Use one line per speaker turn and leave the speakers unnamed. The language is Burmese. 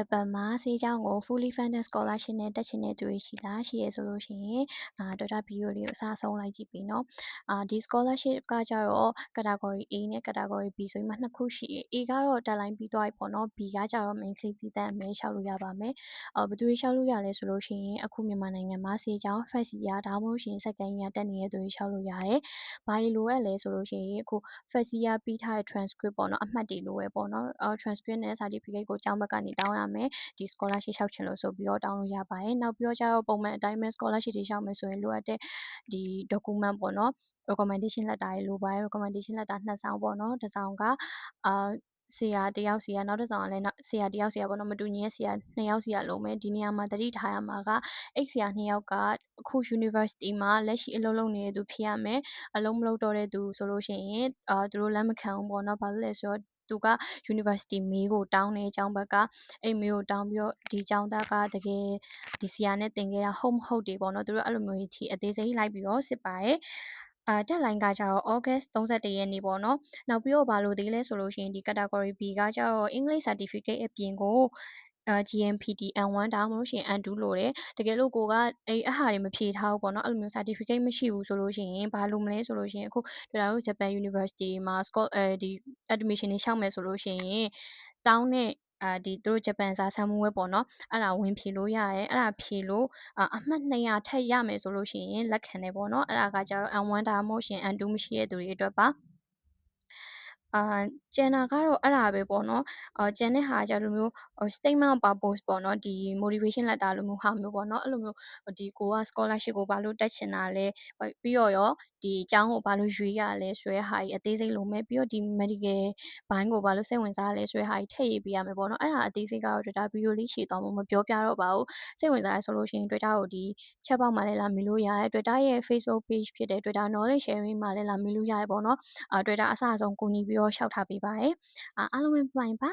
ဂျပန်မှာဆေးကျောင်းကို fully funded scholarship နဲ့တက်ချင်တဲ့သူတွေရှိလားရှိရဲဆိုလို့ရှိရင်တွဲတာဗီဒီယိုလေးကိုအစားဆုံးလိုက်ကြည့်ပြီနော်ဒီ scholarship ကကြတော့ category A နဲ့ category B ဆိုပြီးမှနှစ်ခုရှိတယ် A ကတော့တက်လိုင်းပြီးသွားပြီပေါ့နော် B ကကြတော့ main claim တည်တံ့အမဲလျှောက်လို့ရပါမယ်ဘယ်သူတွေလျှောက်လို့ရလဲဆိုလို့ရှိရင်အခုမြန်မာနိုင်ငံမှာဆေးကျောင်း first year ဒါမှမဟုတ်ရှင် second year တက်နေတဲ့သူတွေလျှောက်လို့ရတယ်ဘာတွေလိုရလဲဆိုလို့ရှိရင်အခု first year ပြီးထားတဲ့ transcript ပေါ့နော်အမှတ်တွေလိုရပေါ့နော်transcript နဲ့ certificate ကိုကျောင်းဘက်ကနေတောင်းရမယ်ဒီ scholarship လျှောက်ချင်လို့ဆိုပြီးတော့တောင်းလို့ရပါတယ်နောက်ပြီးတော့ကျတော့ပုံမှန်အတိုင်းပဲ scholarship တွေလျှောက်မယ်ဆိုရင်လိုအပ်တဲ့ဒီ document ပေါ့နော် recommendation letter တွေလိုပါတယ် recommendation letter 2 စောင်ပေါ့နော်တစ်စောင်ကဆရာတယောက်စီကနောက်တစ်စောင်ကလည်းဆရာတယောက်စီကပေါ့နော်မတူညီတဲ့ဆရာ2ယောက်စီကလုံးမယ်ဒီနေရာမှာတတိထားရမှာကအဲ့ဆရာ2ယောက်ကအခု university မှာလက်ရှိအလုပ်လုပ်နေတဲ့သူဖြစ်ရမယ်အလုံးမလုပ်တော့တဲ့သူဆိုလို့ရှိရင်သူတို့လက်မခံဘူးပေါ့နော်ဘာလို့လဲဆိုတော့သူက university မေးကိုတောင်းနေအကြောင်းဘက်ကအဲ့မေးကိုတောင်းပြီးတော့ဒီအကြောင်းသားကတကယ်ဒီဆရာနဲ့တင်ခဲ့တာဟုတ်မဟုတ်တွေပေါ့နော်သူတို့အဲ့လိုမျိုးကြီးအသေးစိတ်လိုက်ပြီးတော့စစ်ပါတယ်တက်လိုင်းကကြတော့ August 31ရက်နေ့ပေါ့နော်နောက်ပြီးတော့ဘာလို့သေးလဲဆိုလို့ရှိရင်ဒီ category B ကကြတော့ English certificate အပြင်ကိုGMPT N1 ဒါမှမဟုတ်ရှင် N2 လို့တယ်တကယ်လို့ကိုကအဲ့အဟာတွေမဖြေထားဘူးပေါ့နော်အဲ့လိုမျိုး certificate မရှိဘူးဆိုလို့ရှိရင်ဘာလို့မလဲဆိုလို့ရှိရင်အခုဒါတို့ Japan University မှာဒီ admission တွေလျှောက်မယ်ဆိုလို့ရှိရင်တောင်းတဲ့ဒီသူတို့ဂျပန်စာဆမ်းမွေးပေါ့နော်အဲ့ဒါဝင်ဖြေလို့ရတယ်အဲ့ဒါဖြေလို့အမှတ်200ထပ်ရမယ်ဆိုလို့ရှိရင်လက်ခံတယ်ပေါ့နော်အဲ့ဒါကကြတော့ N1 ဒါမှမဟုတ်ရှင် N2 မရှိတဲ့သူတွေအတွက်ပါကျန်တာကတော့အဲ့ဒါပဲပေါ့နော်ကျန်တဲ့ဟာကြလိုမျိုးstatement of purpose ပေါ့နော်ဒီ motivation letter လိုမျိုးဟာမျိုးပေါ့နော်အဲ့လိုမျိုးဒီကိုက scholarship ကိုဘာလို့တက်ချင်တာလဲပြီးတော့ရောဒီအကြောင်းကိုဘာလို့ရွေးရလဲဆိုတဲ့ဟာကြီးအသေးစိတ်လိုမယ်ပြီးတော့ဒီ medical ဘိုင်းကိုဘာလို့စိတ်ဝင်စားလဲဆိုတဲ့ဟာကြီးထည့်ရေးပေးရမယ်ပေါ့နော်အဲ့ဒါအသေးစိတ်ကတော့ Twitter ဗီဒီယိုလေးရှည်သွားမှမပြောပြတော့ပါဘူးစိတ်ဝင်စားရဆိုလို့ရှိရင် Twitter ကိုဒီ chat box မှာလည်းလာမေးလို့ရတယ် Twitter ရဲ့ Facebook page ဖြစ်တဲ့ Twitter knowledge sharing မှာလည်းလာမေးလို့ရတယ်ပေါ့နော်Twitter အစအဆုံးကူညီပြီးတော့ရှောက်ထားပေးပါတယ်အားလုံးပဲမှန်ပါ